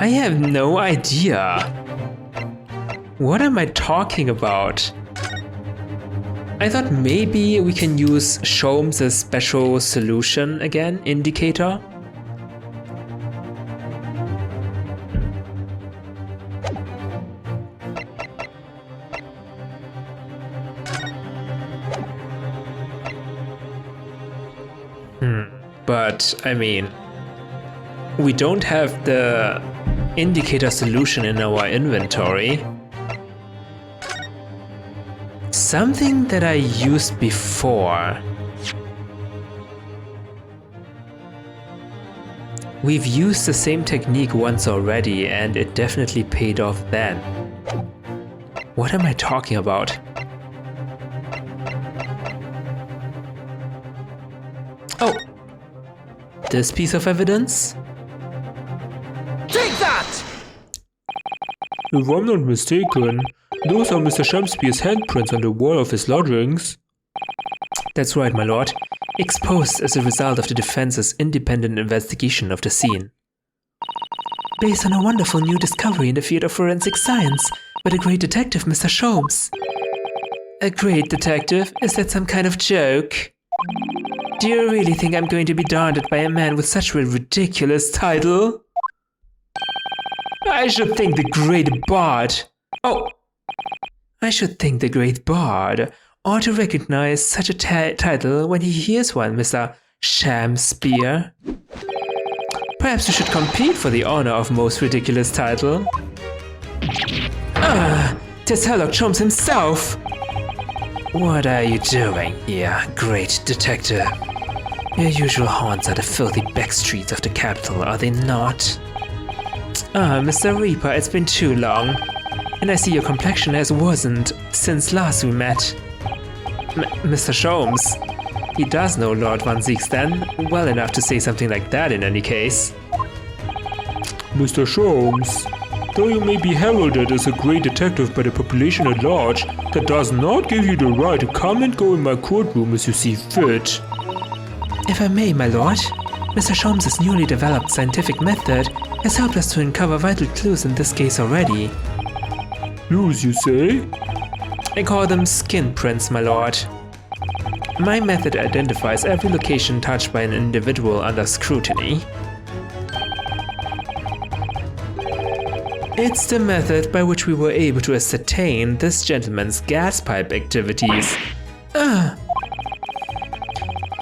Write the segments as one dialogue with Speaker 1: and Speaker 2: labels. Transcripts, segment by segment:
Speaker 1: I have no idea. What am I talking about? I thought maybe we can use Sholmes' special solution again, indicator. But, I mean, we don't have the indicator solution in our inventory. Something that I used before. We've used the same technique once already and it definitely paid off then. What am I talking about? Oh! This piece of evidence?
Speaker 2: Take that!
Speaker 3: If I'm not mistaken, those are Mr. Shamspier's handprints on the wall of his lodgings.
Speaker 1: That's right, my lord. Exposed as a result of the defense's independent investigation of the scene. Based on a wonderful new discovery in the field of forensic science by the great detective Mr. Sholmes. A great detective? Is that some kind of joke? Do you really think I'm going to be daunted by a man with such a ridiculous title? I should thank the great bard. Oh! I should think the great bard ought to recognize such a title when he hears one, Mr. Shamspear. Perhaps you should compete for the honor of most ridiculous title. Tis Sherlock Holmes himself! What are you doing here, great detective? Your usual haunts are the filthy back streets of the capital, are they not? Mr. Reaper, it's been too long. And I see your complexion has worsened since last we met. Mr. Sholmes. He does know Lord Van Zieksten well enough to say something like that in any case.
Speaker 3: Mr. Sholmes, though you may be heralded as a great detective by the population at large, that does not give you the right to come and go in my courtroom as you see fit.
Speaker 1: If I may, my lord, Mr. Sholmes' newly developed scientific method has helped us to uncover vital clues in this case already.
Speaker 3: Clues, you say?
Speaker 1: I call them skin prints, my lord. My method identifies every location touched by an individual under scrutiny. It's the method by which we were able to ascertain this gentleman's gas pipe activities.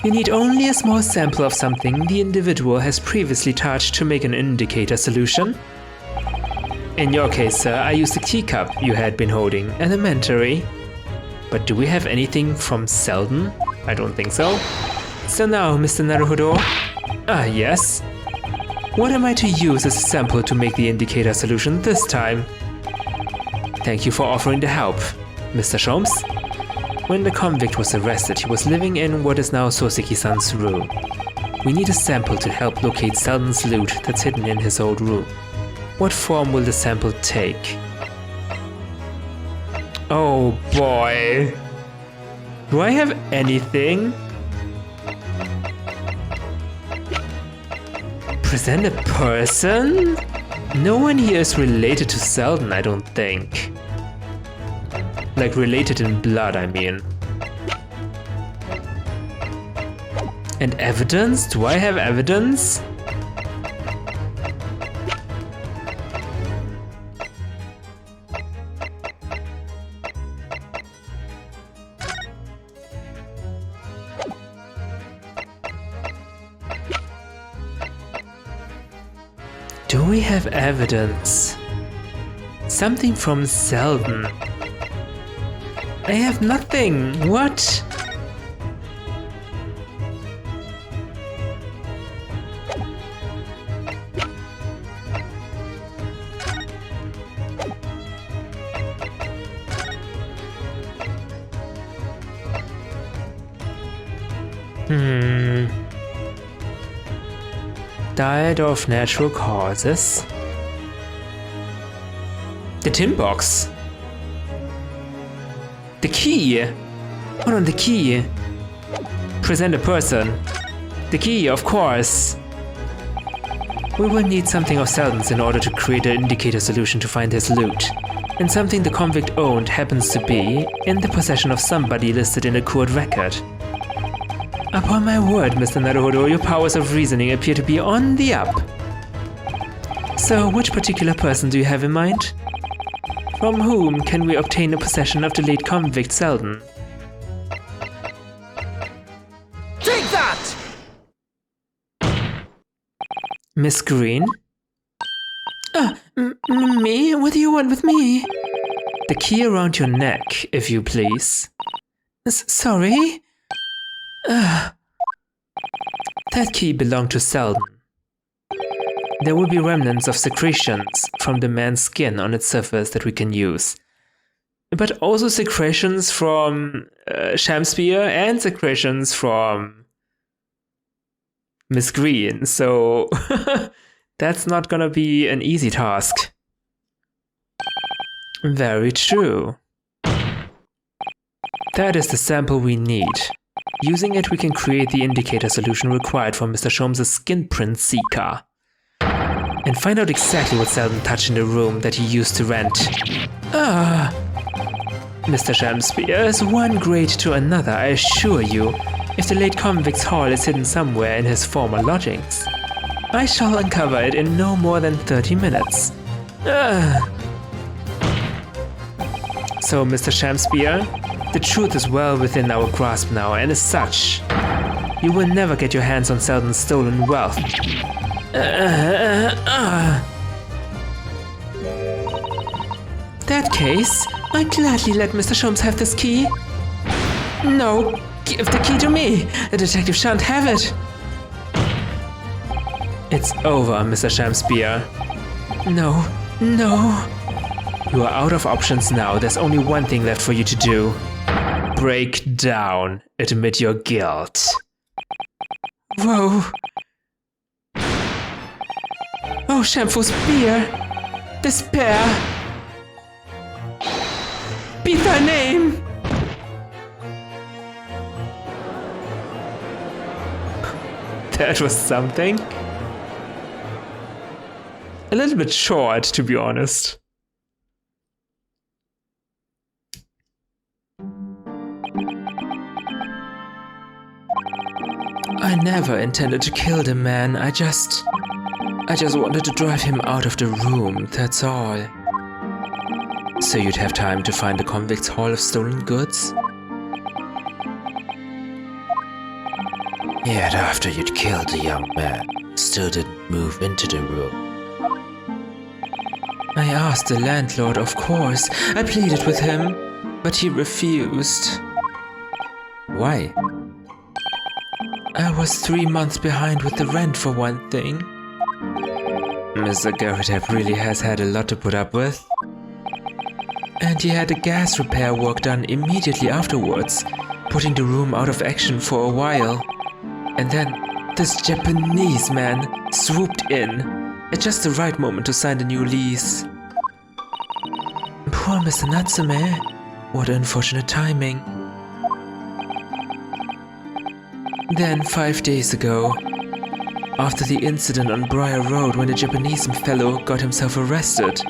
Speaker 1: You need only a small sample of something the individual has previously touched to make an indicator solution. In your case, sir, I used the teacup you had been holding, elementary. But do we have anything from Selden? I don't think so. So now, Mr. Naruhodo? Yes. What am I to use as a sample to make the indicator solution this time? Thank you for offering the help, Mr. Sholmes. When the convict was arrested, he was living in what is now Soseki-san's room. We need a sample to help locate Selden's loot that's hidden in his old room. What form will the sample take? Oh boy. Do I have anything? Present a person? No one here is related to Selden, I don't think. Like related in blood, I mean. And evidence? Do I have evidence? Do we have evidence? Something from Selden. I have nothing. What? Died of natural causes. The tin box. The key! Hold on, the key. Present a person. The key, of course. We will need something of Selden's in order to create an indicator solution to find his loot. And something the convict owned happens to be in the possession of somebody listed in a court record. Upon my word, Mr. Naruhodo, your powers of reasoning appear to be on the up. So, which particular person do you have in mind? From whom can we obtain a possession of the late convict Selden?
Speaker 2: Take that!
Speaker 1: Miss Green? Me? What do you want with me? The key around your neck, if you please. Sorry? That key belonged to Selden. There will be remnants of secretions from the man's skin on its surface that we can use. But also secretions from Shamspear and secretions from Miss Green, so that's not gonna be an easy task. Very true. That is the sample we need. Using it, we can create the indicator solution required for Mr. Sholmes' skin print seeker. And find out exactly what Selden touched in the room that he used to rent. Mr. Shamspear is one grade to another, I assure you, if the late convict's haul is hidden somewhere in his former lodgings. I shall uncover it in no more than 30 minutes. So, Mr. Shamspear, the truth is well within our grasp now, and as such, you will never get your hands on Selden's stolen wealth. That case, I gladly let Mr. Sholmes have this key. No, give the key to me. The detective shan't have it. It's over, Mr. Shamspear. No. You are out of options now. There's only one thing left for you to do. Break down. Admit your guilt. Whoa. Oh, Shameful Spear! Despair! Be thy name! That was something. A little bit short, to be honest. I never intended to kill the man, I just wanted to drive him out of the room, that's all. So you'd have time to find the convict's haul of stolen goods? Yet after you'd killed the young man, still didn't move into the room. I asked the landlord, of course. I pleaded with him, but he refused. Why? I was 3 months behind with the rent for one thing. Mr. Garrett really has had a lot to put up with. And he had a gas repair work done immediately afterwards, putting the room out of action for a while. And then this Japanese man swooped in at just the right moment to sign the new lease. Poor Mr. Natsume. What unfortunate timing. Then 5 days ago, after the incident on Briar Road when the Japanese fellow got himself arrested,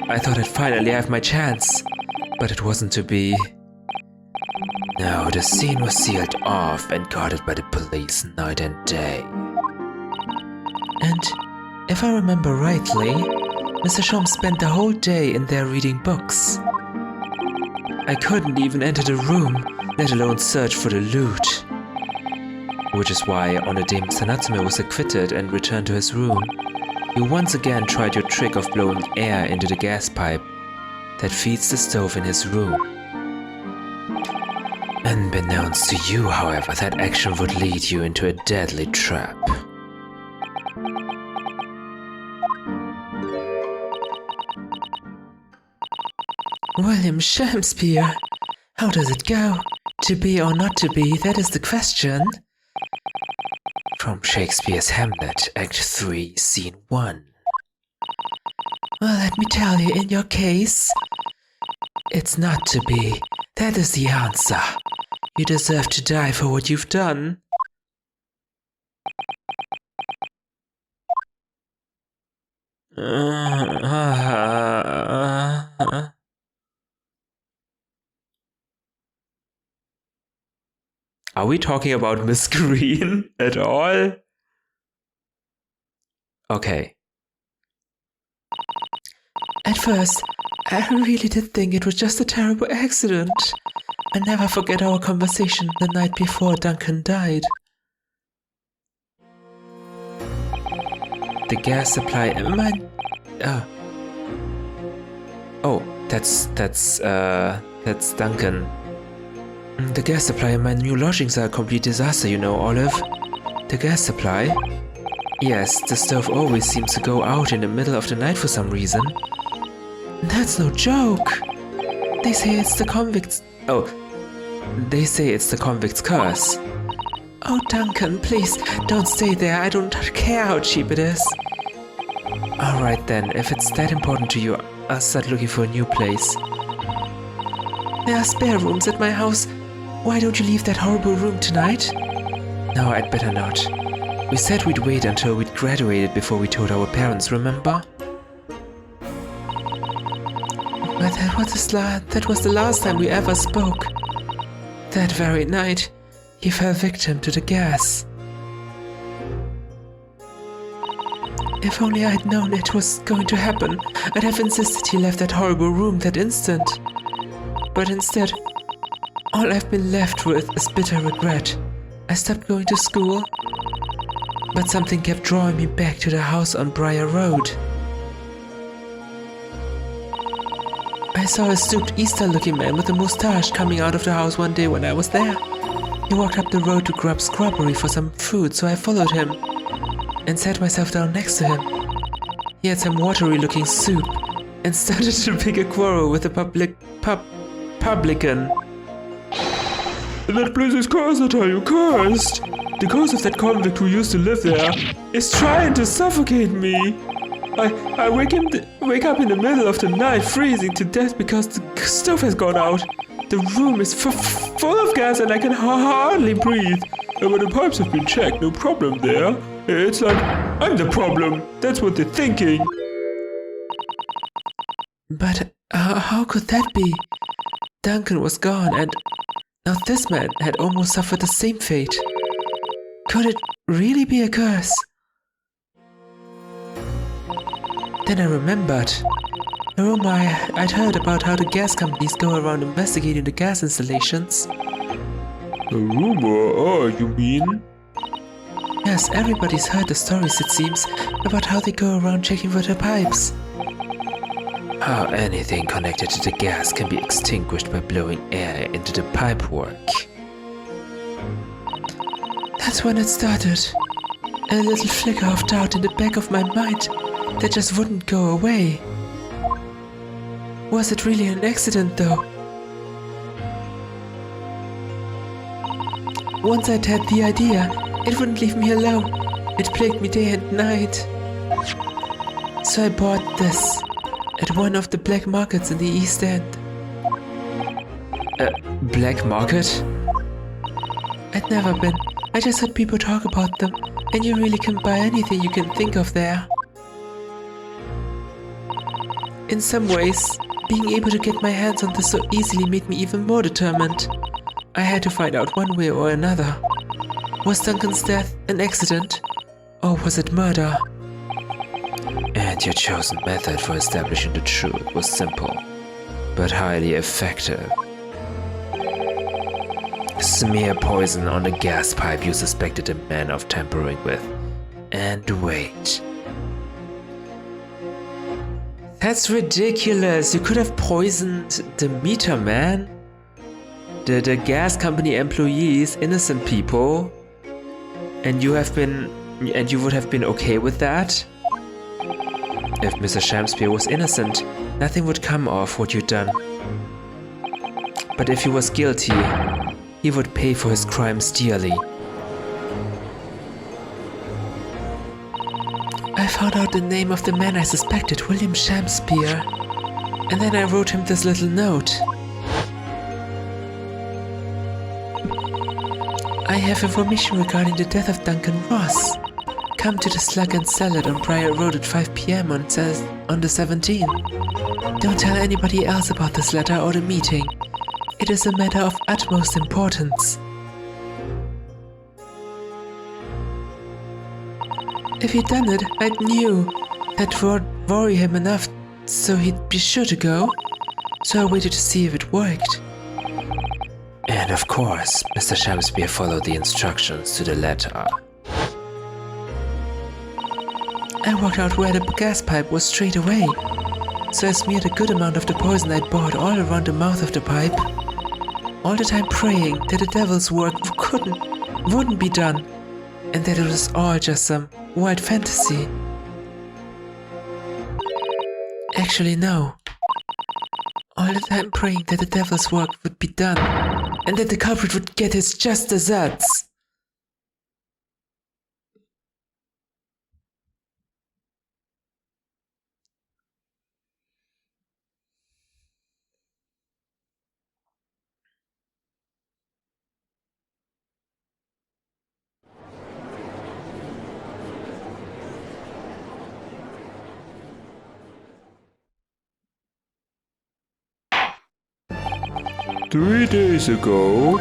Speaker 1: I thought I'd finally have my chance, but it wasn't to be. No, the scene was sealed off and guarded by the police night and day. And if I remember rightly, Mr. Sholmes spent the whole day in there reading books. I couldn't even enter the room, let alone search for the loot. Which is why, on the day Mr. Natsume was acquitted and returned to his room, you once again tried your trick of blowing air into the gas pipe that feeds the stove in his room. Unbeknownst to you, however, that action would lead you into a deadly trap. William Shamspear, how does it go? To be or not to be, that is the question. From Shakespeare's Hamlet, Act 3, Scene 1. Well, let me tell you, in your case, it's not to be. That is the answer. You deserve to die for what you've done. Are we talking about Miss Green at all? Okay. At first, I really did think it was just a terrible accident. I never forget our conversation the night before Duncan died. The gas supply. Oh, that's Duncan. The gas supply in my new lodgings are a complete disaster, you know, Olive. The gas supply? Yes, the stove always seems to go out in the middle of the night for some reason. That's no joke. They say it's the convict's... Oh. They say it's the convict's curse. Oh, Duncan, please, don't stay there. I don't care how cheap it is. Alright then, if it's that important to you, I'll start looking for a new place. There are spare rooms at my house. Why don't you leave that horrible room tonight? No, I'd better not. We said we'd wait until we'd graduated before we told our parents, remember? But that was the last time we ever spoke. That very night, he fell victim to the gas. If only I'd known it was going to happen, I'd have insisted he left that horrible room that instant. But instead, all I've been left with is bitter regret. I stopped going to school, but something kept drawing me back to the house on Briar Road. I saw a stooped Easter-looking man with a moustache coming out of the house one day when I was there. He walked up the road to grab scrubbery for some food, so I followed him and sat myself down next to him. He had some watery-looking soup and started to pick a quarrel with the publican.
Speaker 3: That place is cursed, I tell you, cursed! The ghost of that convict who used to live there is trying to suffocate me. I wake up in the middle of the night freezing to death because the stove has gone out. The room is full of gas and I can hardly breathe. But the pipes have been checked, no problem there. It's like, I'm the problem. That's what they're thinking.
Speaker 1: But how could that be? Duncan was gone and now this man had almost suffered the same fate. Could it really be a curse? Then I remembered. A rumor I'd heard about how the gas companies go around investigating the gas installations.
Speaker 3: A rumor? Oh, you mean?
Speaker 1: Yes, everybody's heard the stories, it seems, about how they go around checking for the pipes. How anything connected to the gas can be extinguished by blowing air into the pipework. That's when it started. A little flicker of doubt in the back of my mind that just wouldn't go away. Was it really an accident though? Once I'd had the idea, it wouldn't leave me alone. It plagued me day and night. So I bought this at one of the black markets in the East End. Black market? I'd never been. I just heard people talk about them, and you really can buy anything you can think of there. In some ways, being able to get my hands on this so easily made me even more determined. I had to find out one way or another. Was Duncan's death an accident? Or was it murder? And your chosen method for establishing the truth was simple, but highly effective. Smear poison on the gas pipe you suspected the man of tampering with, and wait. That's ridiculous. You could have poisoned the meter man. The gas company employees, innocent people. And you would have been okay with that? If Mr. Shamspeare was innocent, nothing would come of what you'd done. But if he was guilty, he would pay for his crimes dearly. I found out the name of the man I suspected, William Shamspeare. And then I wrote him this little note. I have information regarding the death of Duncan Ross. Come to the Slug and Salad on Briar Road at 5 p.m. on the 17th. Don't tell anybody else about this letter or the meeting. It is a matter of utmost importance. If he'd done it, I knew that would worry him enough so he'd be sure to go. So I waited to see if it worked. And of course, Mr. Shamspeare followed the instructions to the letter. I walked out where the gas pipe was straight away, so I smeared a good amount of the poison I'd bought all around the mouth of the pipe, all the time praying that the devil's work wouldn't be done, and that it was all just some wild fantasy. Actually, no. All the time praying that the devil's work would be done, and that the culprit would get his just desserts.
Speaker 3: "3 days ago,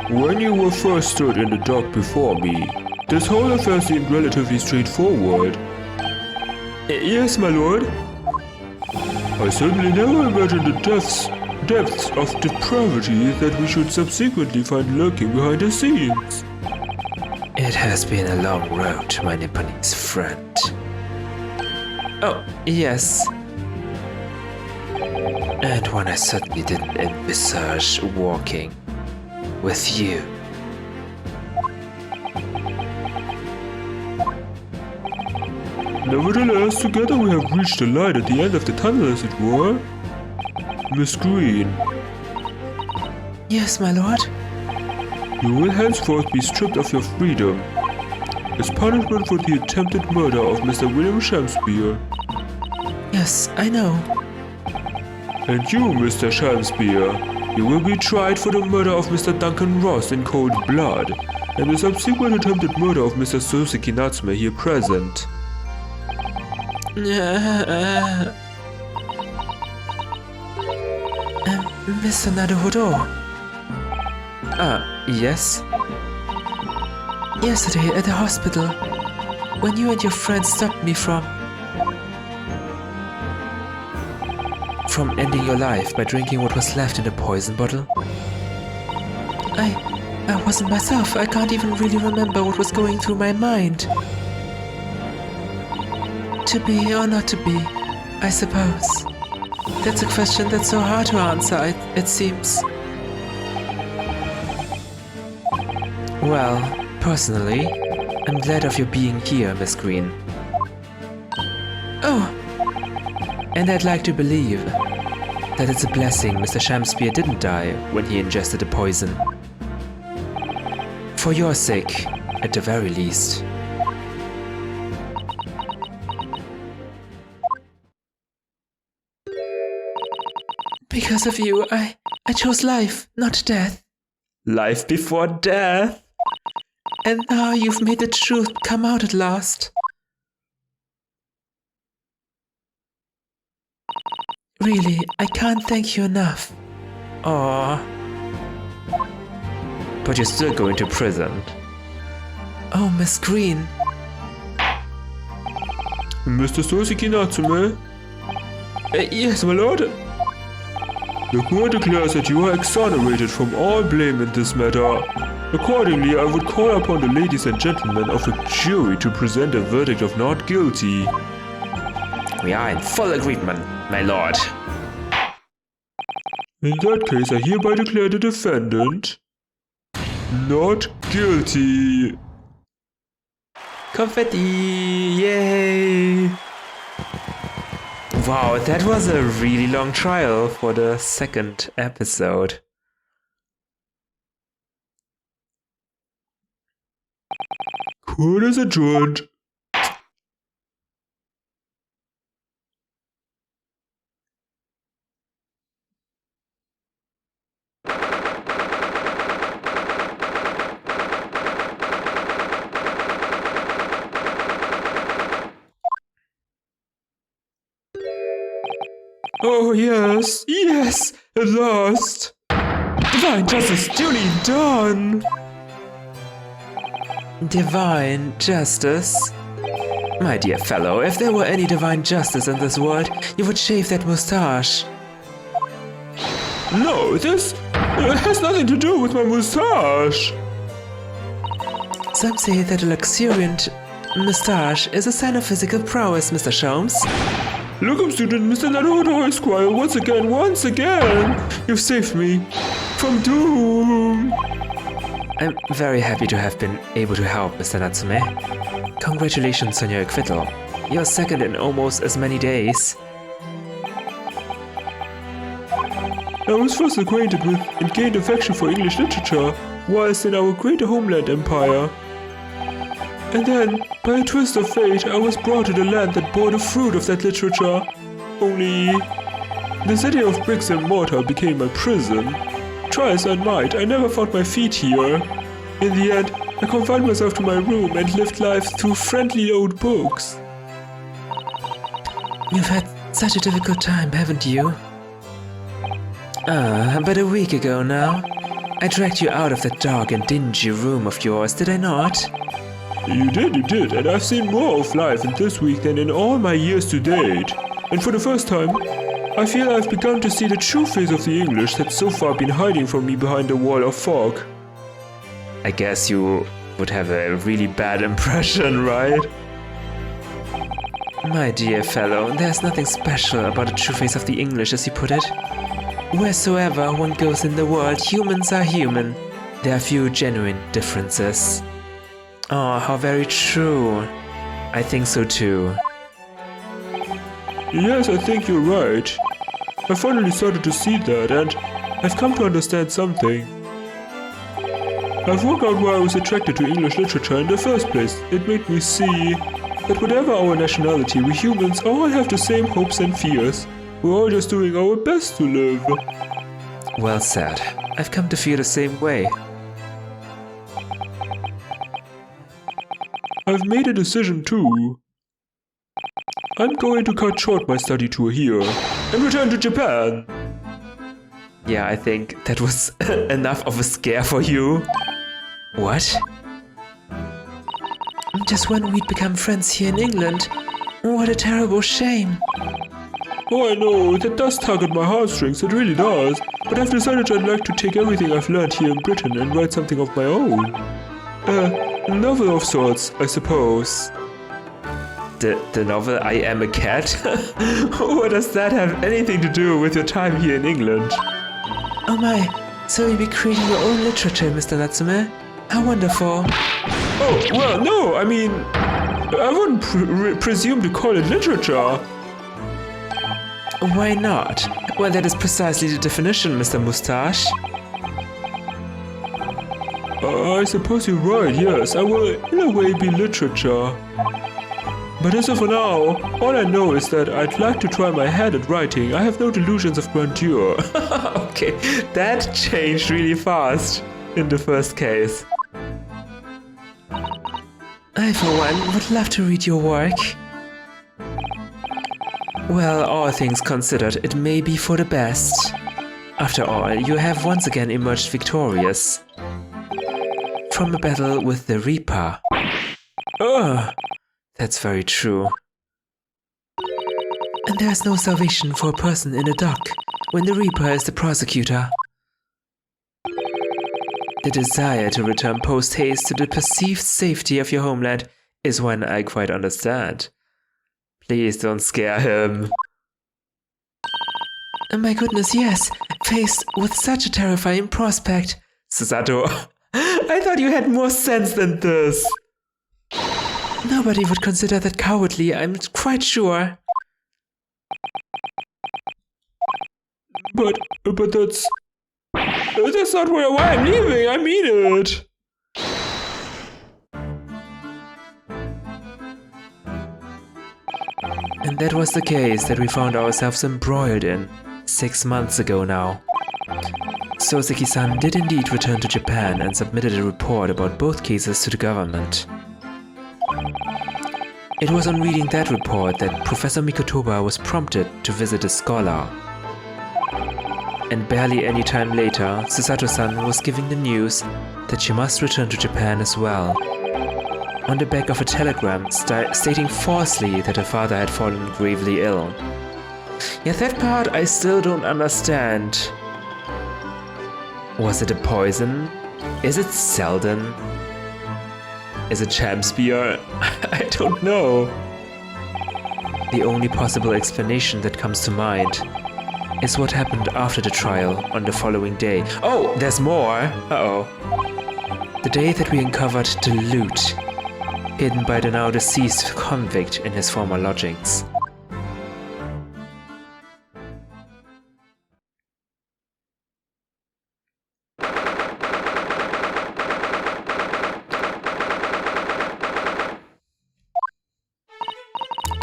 Speaker 3: when you were first stood in the dock before me, this whole affair seemed relatively straightforward." "Yes, my lord." "I certainly never imagined the depths of depravity that we should subsequently find lurking behind the scenes."
Speaker 1: It has been a long road, my Nipponese friend. Oh, yes. And one I certainly didn't envisage walking with you.
Speaker 3: Nevertheless, together we have reached the light at the end of the tunnel, as it were. Miss Green,
Speaker 1: Yes, my lord.
Speaker 3: you will henceforth be stripped of your freedom as punishment for the attempted murder of Mr. William Shamspeare.
Speaker 1: Yes, I know.
Speaker 3: And you, Mr. Shamspeare, you will be tried for the murder of Mr. Duncan Ross in cold blood, and the subsequent attempted murder of Mr. Sosuke Natsume here present.
Speaker 1: Mr. Naruhodo. Yes? Yesterday at the hospital, when you and your friend stopped me from ending your life by drinking what was left in the poison bottle. I wasn't myself. I can't even really remember what was going through my mind. To be or not to be, I suppose. That's a question that's so hard to answer, it seems. Well, personally, I'm glad of your being here, Miss Green. Oh! And I'd like to believe that it's a blessing Mr. Shamspeare didn't die when he ingested the poison. For your sake, at the very least. Because of you, I chose life, not death. Life before death? And now you've made the truth come out at last. Really, I can't thank you enough. Aww. But you're still going to prison. Oh, Miss Green.
Speaker 3: Mr. Sosuke Natsume?
Speaker 1: Yes, my lord.
Speaker 3: The court declares that you are exonerated from all blame in this matter. Accordingly, I would call upon the ladies and gentlemen of the jury to present a verdict of not guilty.
Speaker 1: We are in full agreement, my lord.
Speaker 3: In that case, I hereby declare the defendant not guilty.
Speaker 1: Confetti! Yay! Wow, that was a really long trial for the second episode.
Speaker 3: Court is adjourned. Oh yes, yes, at last! Divine justice duly done!
Speaker 1: Divine justice? My dear fellow, if there were any divine justice in this world, you would shave that moustache.
Speaker 3: No, this has nothing to do with my moustache!
Speaker 1: Some say that a luxuriant moustache is a sign of physical prowess, Mr. Sholmes.
Speaker 3: Welcome, student Mr. Naruhodo Esquire, once again! You've saved me from doom!
Speaker 1: I'm very happy to have been able to help, Mr. Natsume. Congratulations on your acquittal. You're second in almost as many days.
Speaker 3: I was first acquainted with and gained affection for English literature whilst in our great homeland empire. And then, by a twist of fate, I was brought to the land that bore the fruit of that literature. Only, the city of bricks and mortar became my prison. Try as I might, I never found my feet here. In the end, I confined myself to my room and lived life through friendly old books.
Speaker 1: You've had such a difficult time, haven't you? But a week ago now, I dragged you out of that dark and dingy room of yours, did I not?
Speaker 3: You did, and I've seen more of life in this week than in all my years to date. And for the first time, I feel I've begun to see the true face of the English that's so far been hiding from me behind a wall of fog.
Speaker 1: I guess you would have a really bad impression, right? My dear fellow, there's nothing special about the true face of the English, as you put it. Wheresoever one goes in the world, humans are human. There are few genuine differences. Oh, how very true. I think so too.
Speaker 3: Yes, I think you're right. I finally started to see that, and I've come to understand something. I've worked out why I was attracted to English literature in the first place. It made me see that whatever our nationality, we humans all have the same hopes and fears. We're all just doing our best to live.
Speaker 1: Well said. I've come to feel the same way.
Speaker 3: I've made a decision too. I'm going to cut short my study tour here and return to Japan.
Speaker 1: Yeah, I think that was enough of a scare for you. What? Just when we'd become friends here in England. What a terrible shame.
Speaker 3: Oh, I know, that does tug at my heartstrings, it really does. But I've decided I'd like to take everything I've learned here in Britain and write something of my own. A novel of sorts, I suppose.
Speaker 1: The novel I Am a Cat? What does that have anything to do with your time here in England? Oh my, so you'll be creating your own literature, Mr. Natsume? How wonderful.
Speaker 3: Oh, well, no, I mean, I wouldn't presume to call it literature.
Speaker 1: Why not? Well, that is precisely the definition, Mr. Moustache.
Speaker 3: I suppose you're right, yes, I will in a way be literature. But as of now, all I know is that I'd like to try my hand at writing. I have no delusions of grandeur.
Speaker 1: Okay, that changed really fast in the first case. I, for one, would love to read your work. Well, all things considered, it may be for the best. After all, you have once again emerged victorious from a battle with the Reaper. Ugh, that's very true. And there is no salvation for a person in a dock when the Reaper is the prosecutor. The desire to return post-haste to the perceived safety of your homeland is one I quite understand. Please don't scare him. Oh my goodness, yes. Faced with such a terrifying prospect. Susato, I thought you had more sense than this. Nobody would consider that cowardly, I'm quite sure.
Speaker 3: But that's not why I'm leaving, I mean it.
Speaker 1: And that was the case that we found ourselves embroiled in 6 months ago now. Soseki-san did indeed return to Japan and submitted a report about both cases to the government. It was on reading that report that Professor Mikotoba was prompted to visit a scholar. And barely any time later, Susato-san was giving the news that she must return to Japan as well, on the back of a telegram stating falsely that her father had fallen gravely ill. Yeah, that part I still don't understand. Was it a poison? Is it Selden? Is it Shakespeare? I don't know. The only possible explanation that comes to mind is what happened after the trial on the following day. Oh, there's more! Uh-oh. The day that we uncovered the loot hidden by the now deceased convict in his former lodgings.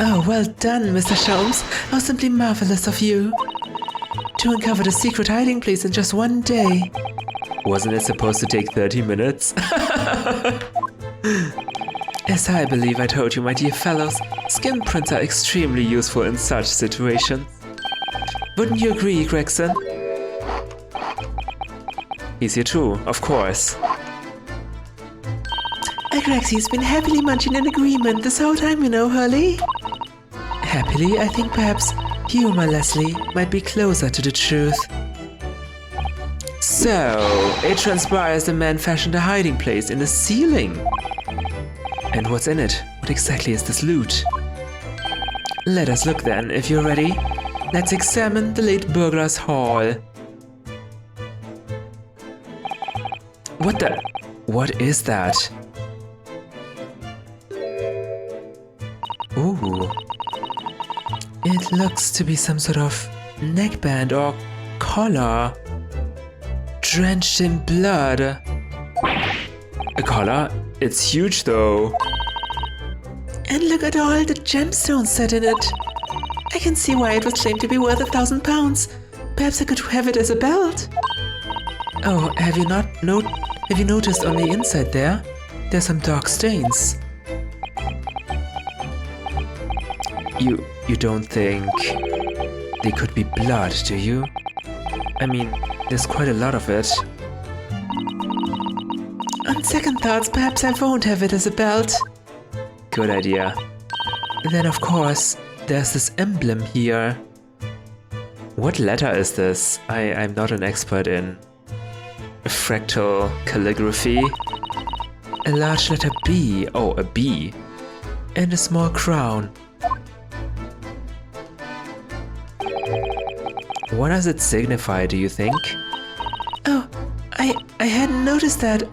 Speaker 1: Oh, well done, Mr. Sholmes. How simply marvelous of you. To uncover the secret hiding place in just one day. Wasn't it supposed to take 30 minutes? As I believe I told you, my dear fellows, skin prints are extremely useful in such situations. Wouldn't you agree, Gregson? He's here too, of course. Grexy's been happily munching an agreement this whole time, you know, Hurley. Happily, I think perhaps you, my Leslie, might be closer to the truth. So, it transpires the man fashioned a hiding place in the ceiling. And what's in it? What exactly is this loot? Let us look then, if you're ready. Let's examine the late burglar's hall. What is that? Ooh. It looks to be some sort of neckband or collar. Drenched in blood. A collar? It's huge though. And look at all the gemstones set in it. I can see why it was claimed to be worth £1,000. Perhaps I could have it as a belt. Oh, have you noticed on the inside there? There's some dark stains. You don't think they could be blood, do you? I mean, there's quite a lot of it. On second thoughts, perhaps I won't have it as a belt. Good idea. Then of course, there's this emblem here. What letter is this? I'm not an expert in fractal calligraphy. A large letter B. Oh, a B. And a small crown. What does it signify, do you think? Oh, I hadn't noticed that.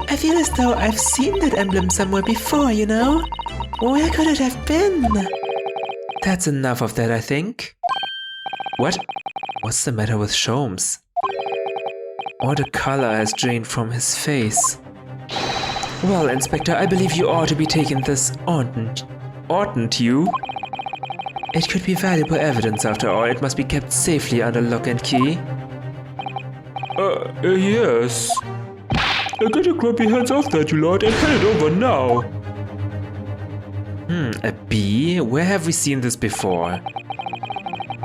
Speaker 1: I feel as though I've seen that emblem somewhere before, you know? Where could it have been? That's enough of that, I think. What? What's the matter with Sholmes? All the color has drained from his face. Well, Inspector, I believe you ought to be taking this, oughtn't you? It could be valuable evidence after all. It must be kept safely under lock and key.
Speaker 3: Yes. Get your grumpy hands off that, you lot, and hand it over now.
Speaker 1: A bee? Where have we seen this before?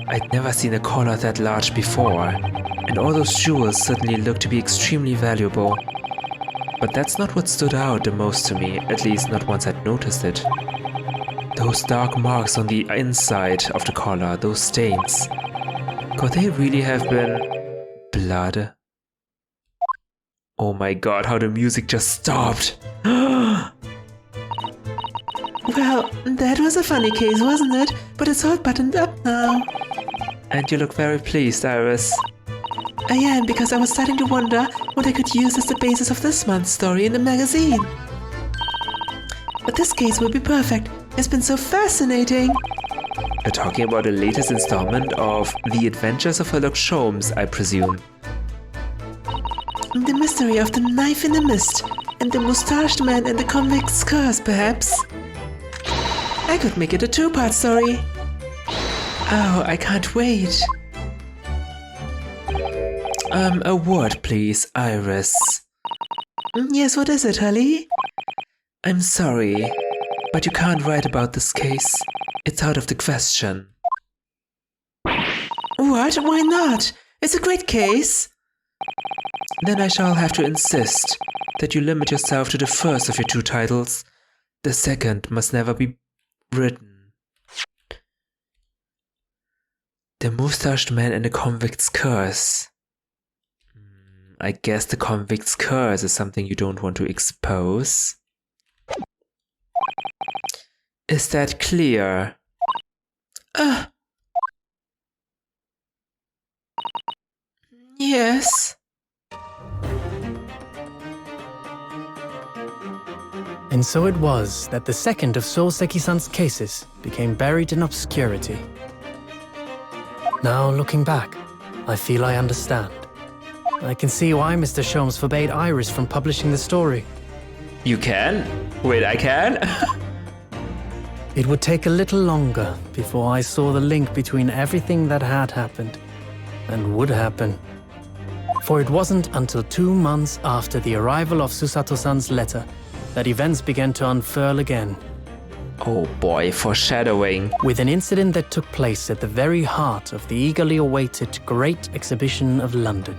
Speaker 1: I'd never seen a collar that large before, and all those jewels certainly look to be extremely valuable. But that's not what stood out the most to me, at least not once I'd noticed it. Those dark marks on the inside of the collar, those stains. Could they really have been blood? Oh my god, how the music just stopped! Well, that was a funny case, wasn't it? But it's all buttoned up now. And you look very pleased, Iris. I am, because I was starting to wonder what I could use as the basis of this month's story in the magazine. But this case will be perfect. It's been so fascinating. You're talking about the latest installment of The Adventures of Sherlock Sholmes, I presume. The mystery of the knife in the mist, and the moustached man and the convict's curse, perhaps. I could make it a two-part story. Oh, I can't wait. A word, please, Iris. Yes, what is it, Hully? I'm sorry, but you can't write about this case. It's out of the question. What? Why not? It's a great case. Then I shall have to insist that you limit yourself to the first of your two titles. The second must never be written. The Mustached Man and the Convict's Curse. I guess the Convict's Curse is something you don't want to expose. Is that clear? Yes.
Speaker 4: And so it was that the second of Souseki-san's cases became buried in obscurity. Now, looking back, I feel I understand. I can see why Mr. Sholmes forbade Iris from publishing the story.
Speaker 1: You can? Wait, I can?
Speaker 4: It would take a little longer before I saw the link between everything that had happened and would happen. For it wasn't until 2 months after the arrival of Susato-san's letter that events began to unfurl again.
Speaker 1: Oh boy, foreshadowing.
Speaker 4: With an incident that took place at the very heart of the eagerly awaited Great Exhibition of London.